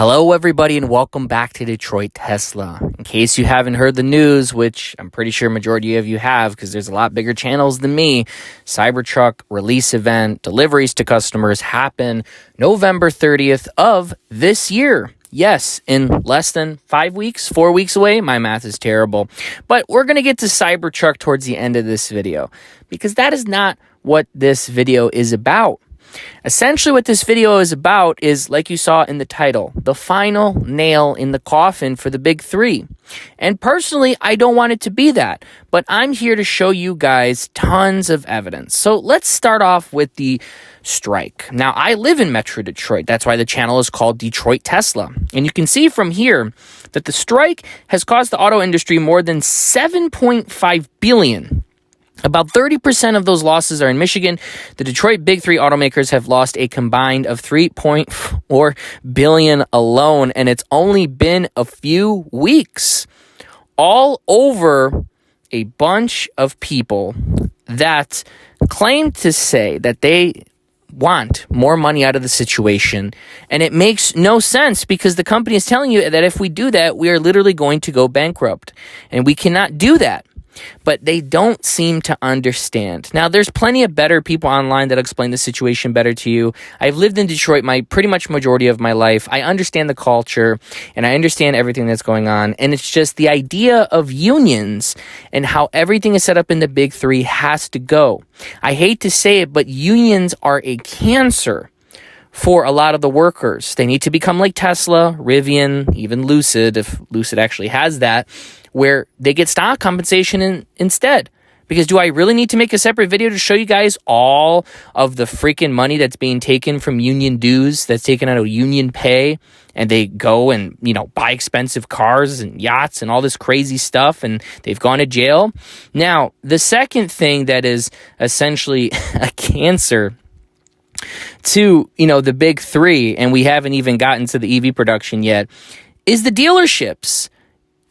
Hello, everybody, and welcome back to Detroit Tesla. In case you haven't heard the news, which I'm pretty sure majority of you have because there's a lot bigger channels than me, Cybertruck release event, deliveries to customers happen November 30th of this year. Yes, in less than 4 weeks away. My math is terrible. But we're going to get to Cybertruck towards the end of this video because that is not what this video is about. Essentially, what this video is about is, like you saw in the title, the final nail in the coffin for the big three. And personally, I don't want it to be that, but I'm here to show you guys tons of evidence. So let's start off with the strike. Now, I live in Metro Detroit. That's why the channel is called Detroit Tesla. And you can see from here that the strike has cost the auto industry more than $7.5 billion. About 30% of those losses are in Michigan. The Detroit Big Three automakers have lost a combined of $3.4 billion alone, and it's only been a few weeks. All over a bunch of people that claim to say that they want more money out of the situation, and it makes no sense because the company is telling you that if we do that, we are literally going to go bankrupt, and we cannot do that. But they don't seem to understand. Now, there's plenty of better people online that explain the situation better to you. I've lived in Detroit pretty much majority of my life. I understand the culture, and I understand everything that's going on. And it's just the idea of unions and how everything is set up in the big three has to go. I hate to say it, but unions are a cancer for a lot of the workers. They need to become like Tesla, Rivian, even Lucid, if Lucid actually has that, where they get stock compensation instead. Because do I really need to make a separate video to show you guys all of the freaking money that's being taken from union dues, that's taken out of union pay, and they go and, buy expensive cars and yachts and all this crazy stuff, and they've gone to jail? Now, the second thing that is essentially a cancer to, the big three, and we haven't even gotten to the EV production yet, is the dealerships.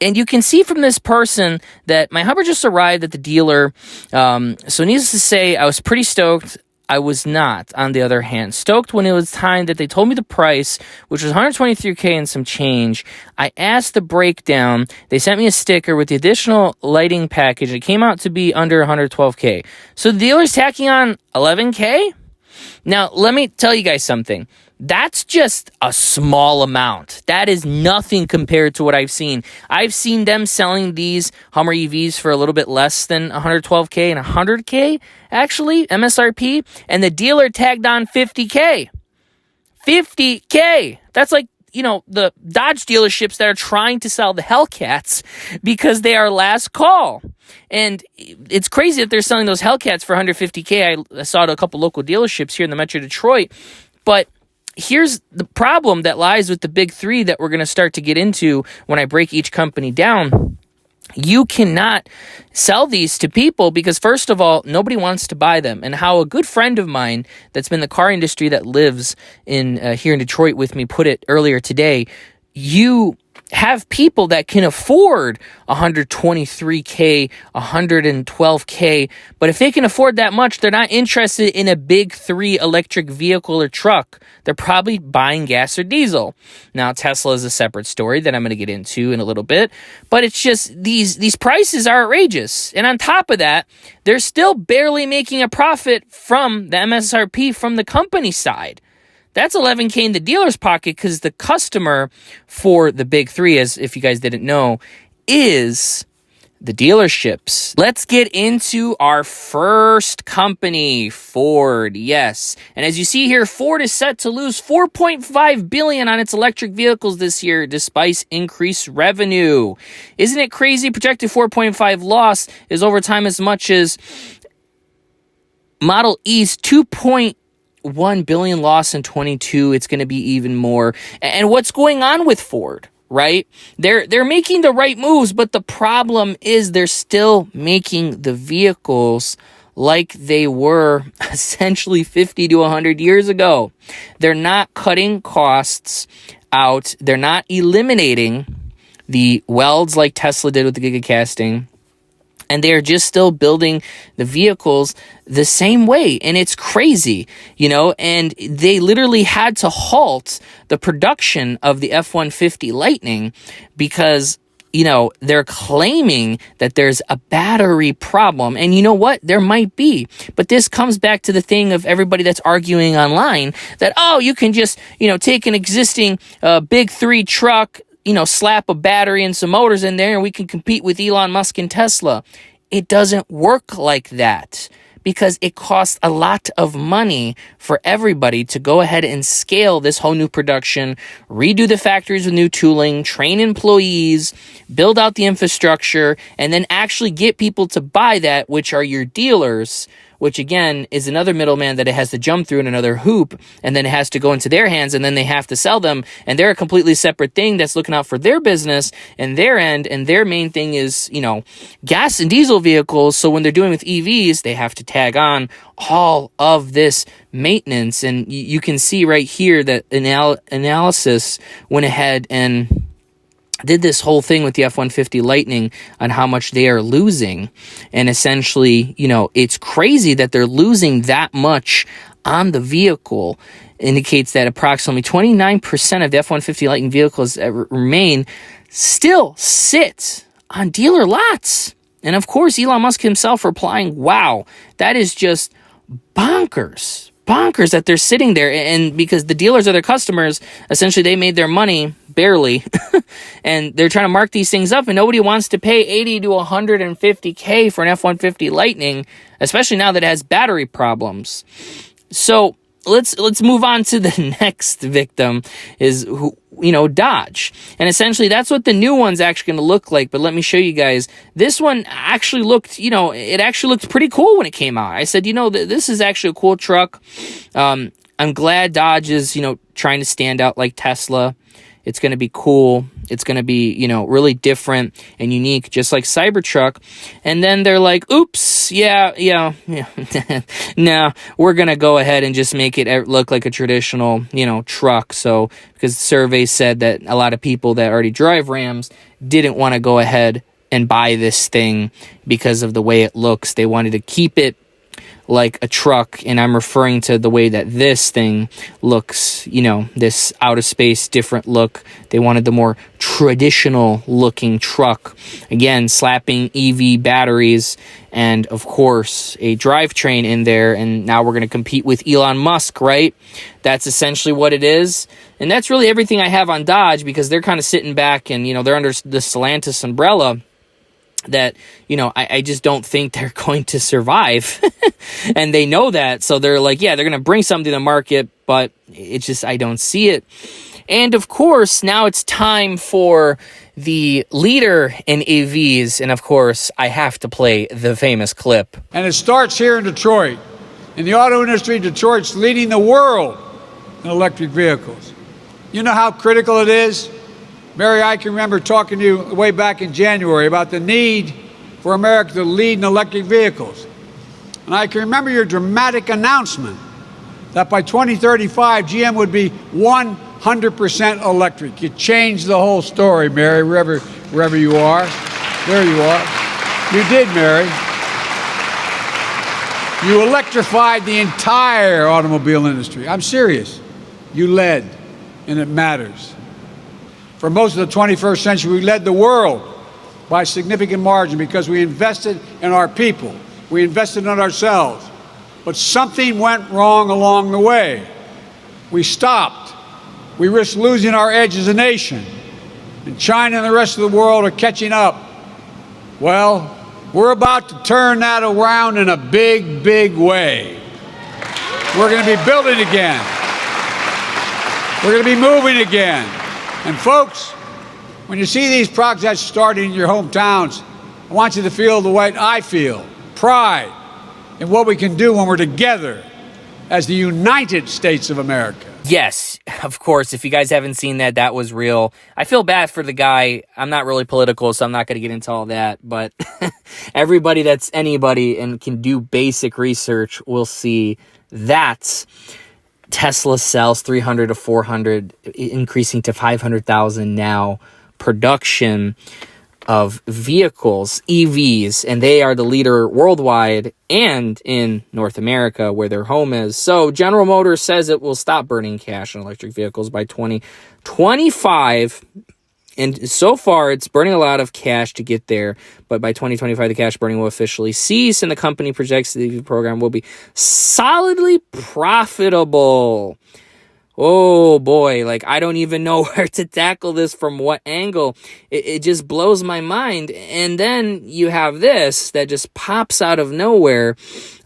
And you can see from this person that my Hummer just arrived at the dealer. So needless to say, I was pretty stoked. I was not, on the other hand, stoked when it was time that they told me the price, which was $123K and some change. I asked the breakdown. They sent me a sticker with the additional lighting package. It came out to be under $112K. So the dealer's tacking on $11K? Now, let me tell you guys something. That's just a small amount. That is nothing compared to what I've seen. I've seen them selling these Hummer EVs for a little bit less than $112K and $100K, actually, MSRP, and the dealer tagged on $50K. $50K! That's like, the Dodge dealerships that are trying to sell the Hellcats because they are last call. And it's crazy that they're selling those Hellcats for $150K. I saw it at a couple local dealerships here in the Metro Detroit. But here's the problem that lies with the big three that we're going to start to get into when I break each company down. You cannot sell these to people because, first of all, nobody wants to buy them. And how a good friend of mine that's been in the car industry that lives in here in Detroit with me put it earlier today, you have people that can afford $123K, $112K, but if they can afford that much, they're not interested in a big three electric vehicle or truck. They're probably buying gas or diesel. Now, Tesla is a separate story that I'm going to get into in a little bit, but it's just these prices are outrageous. And on top of that, they're still barely making a profit from the MSRP from the company side. That's $11K in the dealer's pocket because the customer for the big three, as if you guys didn't know, is the dealerships. Let's get into our first company, Ford. Yes. And as you see here, Ford is set to lose $4.5 billion on its electric vehicles this year, despite increased revenue. Isn't it crazy? Projected 4.5 loss is over time as much as Model E's 2.1 billion loss in 22. It's going to be even more. And what's going on with Ford, right? They're making the right moves, but the problem is they're still making the vehicles like they were essentially 50 to 100 years ago. They're not cutting costs out. They're not eliminating the welds like Tesla did with the gigacasting. And they are just still building the vehicles the same way. And it's crazy, and they literally had to halt the production of the F-150 Lightning because, they're claiming that there's a battery problem. And you know what? There might be. But this comes back to the thing of everybody that's arguing online that, you can just, take an existing big three truck, slap a battery and some motors in there and we can compete with Elon Musk and Tesla. It doesn't work like that because it costs a lot of money for everybody to go ahead and scale this whole new production, redo the factories with new tooling, train employees, build out the infrastructure, and then actually get people to buy that, which are your dealers, which again is another middleman that it has to jump through in another hoop, and then it has to go into their hands, and then they have to sell them, and they're a completely separate thing that's looking out for their business and their end, and their main thing is, gas and diesel vehicles. So when they're doing with EVs, they have to tag on all of this maintenance, and you can see right here that analysis went ahead and did this whole thing with the F-150 Lightning on how much they are losing. And essentially, it's crazy that they're losing that much on the vehicle. Indicates that approximately 29% of the F-150 Lightning vehicles that remain still sit on dealer lots. And of course, Elon Musk himself replying, wow, that is just bonkers that they're sitting there. And because the dealers are their customers, essentially they made their money barely and they're trying to mark these things up, and nobody wants to pay 80 to 150K for an F-150 Lightning, especially now that it has battery problems. So let's move on to the next victim is Dodge. And essentially that's what the new one's actually going to look like. But let me show you guys. This one actually looked, it actually looked pretty cool when it came out. I said, this is actually a cool truck. I'm glad Dodge is, trying to stand out like Tesla. It's going to be cool. It's going to be, really different and unique, just like Cybertruck. And then they're like, oops, yeah. No, we're going to go ahead and just make it look like a traditional, truck. So, because surveys said that a lot of people that already drive Rams didn't want to go ahead and buy this thing because of the way it looks. They wanted to keep it like a truck, and I'm referring to the way that this thing looks, this out of space different look. They wanted the more traditional looking truck, again slapping EV batteries and of course a drivetrain in there, and now we're going to compete with Elon Musk, right? That's essentially what it is. And that's really everything I have on Dodge, because they're kind of sitting back and they're under the Stellantis umbrella that, I just don't think they're going to survive. And they know that. So they're like, yeah, they're going to bring something to the market, but it's just, I don't see it. And of course, now it's time for the leader in EVs. And of course, I have to play the famous clip. And it starts here in Detroit. In the auto industry, Detroit's leading the world in electric vehicles. You know how critical it is? Mary, I can remember talking to you way back in January about the need for America to lead in electric vehicles. And I can remember your dramatic announcement that by 2035, GM would be 100% electric. You changed the whole story, Mary, wherever you are. There you are. You did, Mary. You electrified the entire automobile industry. I'm serious. You led, and it matters. For most of the 21st century, we led the world by a significant margin because we invested in our people. We invested in ourselves. But something went wrong along the way. We stopped. We risked losing our edge as a nation. And China and the rest of the world are catching up. Well, we're about to turn that around in a big, big way. We're going to be building again. We're going to be moving again. And folks, when you see these projects starting in your hometowns, I want you to feel the way I feel, pride in what we can do when we're together as the United States of America. Yes, of course. If you guys haven't seen that, that was real. I feel bad for the guy. I'm not really political, so I'm not going to get into all that. But everybody that's anybody and can do basic research will see that Tesla sells 300 to 400, increasing to 500,000 now. Production of vehicles, EVs, and they are the leader worldwide and in North America where their home is. So General Motors says it will stop burning cash on electric vehicles by 2025. And so far, it's burning a lot of cash to get there. But by 2025, the cash burning will officially cease, and the company projects the EV program will be solidly profitable. Oh boy, like I don't even know where to tackle this from what angle. It just blows my mind. And then you have this that just pops out of nowhere.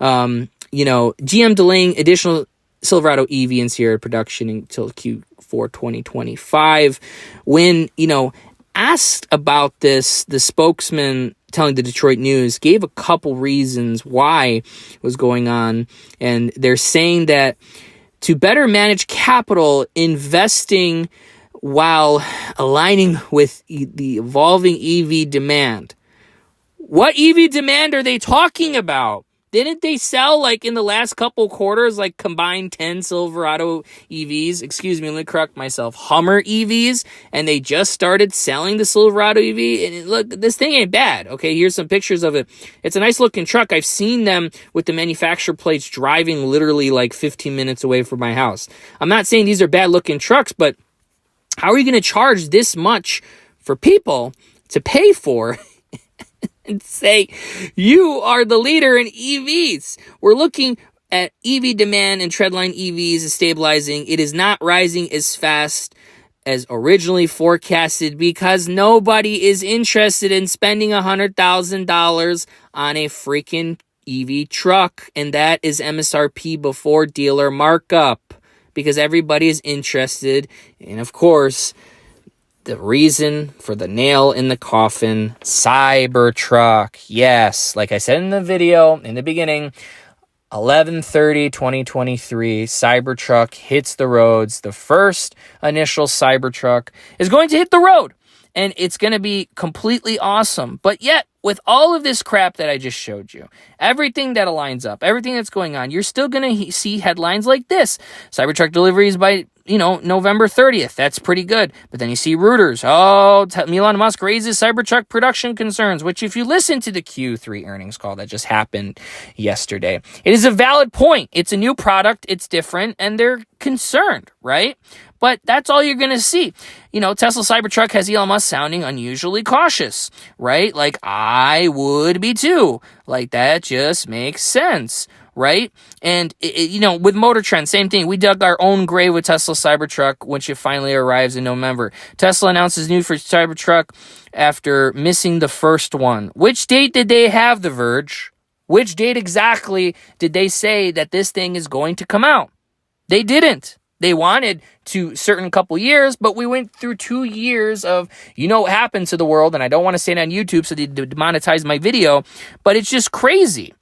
GM delaying additional Silverado EV and Sierra production until Q4 2025. When, asked about this, the spokesman telling the Detroit News gave a couple reasons why it was going on. And they're saying that to better manage capital, investing while aligning with the evolving EV demand. What EV demand are they talking about? Didn't they sell, in the last couple quarters, combined 10 Silverado EVs? Excuse me, let me correct myself. Hummer EVs, and they just started selling the Silverado EV. And look, this thing ain't bad, okay? Here's some pictures of it. It's a nice-looking truck. I've seen them with the manufacturer plates driving literally 15 minutes away from my house. I'm not saying these are bad-looking trucks, but how are you going to charge this much for people to pay for and say, you are the leader in EVs? We're looking at EV demand and Treadline EVs is stabilizing. It is not rising as fast as originally forecasted because nobody is interested in spending $100,000 on a freaking EV truck. And that is MSRP before dealer markup because everybody is interested in, of course, the reason for the nail in the coffin, Cybertruck. Yes, like I said in the video in the beginning, 11/30/2023, Cybertruck hits the roads. The first initial Cybertruck is going to hit the road, and it's going to be completely awesome. But yet, with all of this crap that I just showed you, everything that aligns up, everything that's going on, you're still going to see headlines like this. Cybertruck deliveries by November 30th. That's pretty good. But then you see Reuters. Elon Musk raises Cybertruck production concerns, which if you listen to the Q3 earnings call that just happened yesterday, it is a valid point. It's a new product. It's different. And they're concerned, right? But that's all you're going to see. Tesla Cybertruck has Elon Musk sounding unusually cautious, right? I would be too. That just makes sense, right? And, with Motor Trend, same thing. We dug our own grave with Tesla Cybertruck, which it finally arrives in November. Tesla announces new for Cybertruck after missing the first one. Which date did they have, The Verge? Which date exactly did they say that this thing is going to come out? They didn't. They wanted to certain couple years, but we went through 2 years of, what happened to the world, and I don't want to say it on YouTube so they demonetize my video, but it's just crazy.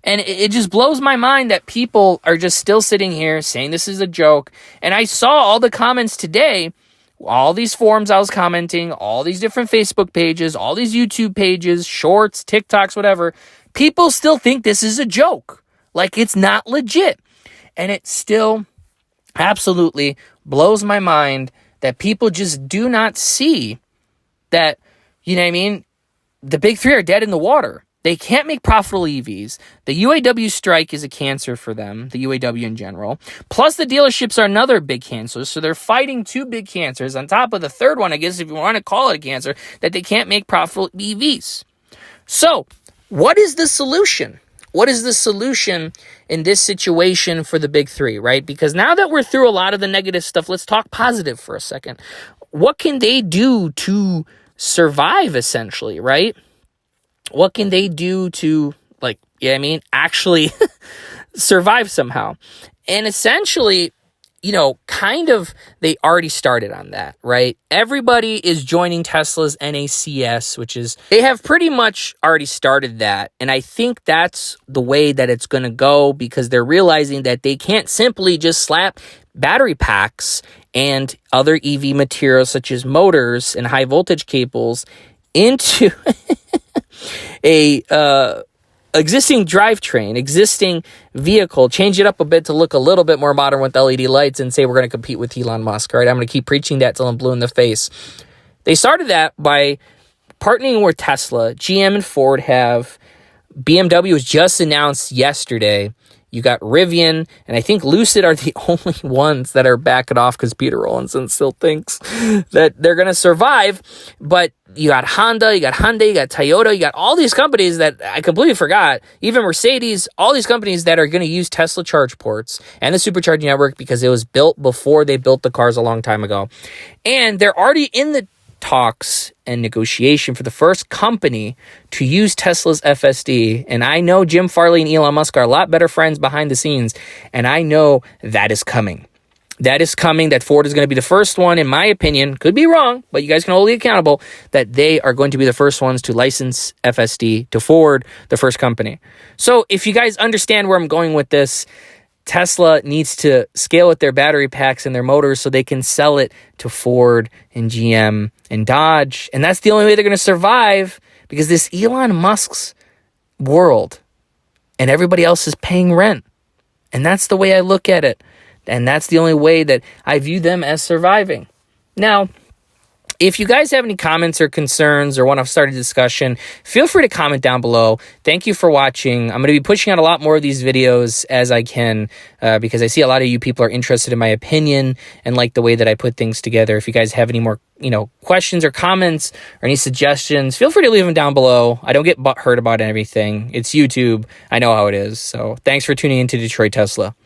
And it just blows my mind that people are just still sitting here saying this is a joke. And I saw all the comments today, all these forums I was commenting, all these different Facebook pages, all these YouTube pages, shorts, TikToks, whatever. People still think this is a joke. It's not legit. And it still absolutely blows my mind that people just do not see that, the big three are dead in the water. They can't make profitable EVs. The UAW strike is a cancer for them, the UAW in general. Plus, the dealerships are another big cancer. So they're fighting two big cancers on top of the third one, I guess, if you want to call it a cancer, that they can't make profitable EVs. So what is the solution? What is the solution in this situation for the big three, right? Because now that we're through a lot of the negative stuff, let's talk positive for a second. What can they do to survive, essentially, right? What can they do to, actually survive somehow? And essentially, they already started on that, right? Everybody is joining Tesla's NACS, which is, they have pretty much already started that. And I think that's the way that it's going to go because they're realizing that they can't simply just slap battery packs and other EV materials such as motors and high voltage cables into a existing drivetrain, existing vehicle, change it up a bit to look a little bit more modern with LED lights and say we're going to compete with Elon Musk, right? I'm going to keep preaching that till I'm blue in the face. They started that by partnering with Tesla, GM and Ford have. BMW was just announced yesterday. You got Rivian, and I think Lucid are the only ones that are backing off because Peter Rawlinson still thinks that they're going to survive. But you got Honda, you got Hyundai, you got Toyota, you got all these companies that I completely forgot, even Mercedes, all these companies that are going to use Tesla charge ports and the supercharging network because it was built before they built the cars a long time ago. And they're already in the talks and negotiation for the first company to use Tesla's FSD. And I know Jim Farley and Elon Musk are a lot better friends behind the scenes. And I know that is coming. That is coming, that Ford is going to be the first one, in my opinion, could be wrong, but you guys can hold me accountable, that they are going to be the first ones to license FSD to Ford, the first company. So if you guys understand where I'm going with this, Tesla needs to scale with their battery packs and their motors so they can sell it to Ford and GM and Dodge. And that's the only way they're going to survive, because this Elon Musk's world and everybody else is paying rent. And that's the way I look at it. And that's the only way that I view them as surviving. Now, if you guys have any comments or concerns or want to start a discussion, feel free to comment down below. Thank you for watching. I'm going to be pushing out a lot more of these videos as I can because I see a lot of you people are interested in my opinion and like the way that I put things together. If you guys have any more questions or comments or any suggestions, feel free to leave them down below. I don't get butthurt about everything. It's YouTube. I know how it is. So thanks for tuning into Detroit Tesla.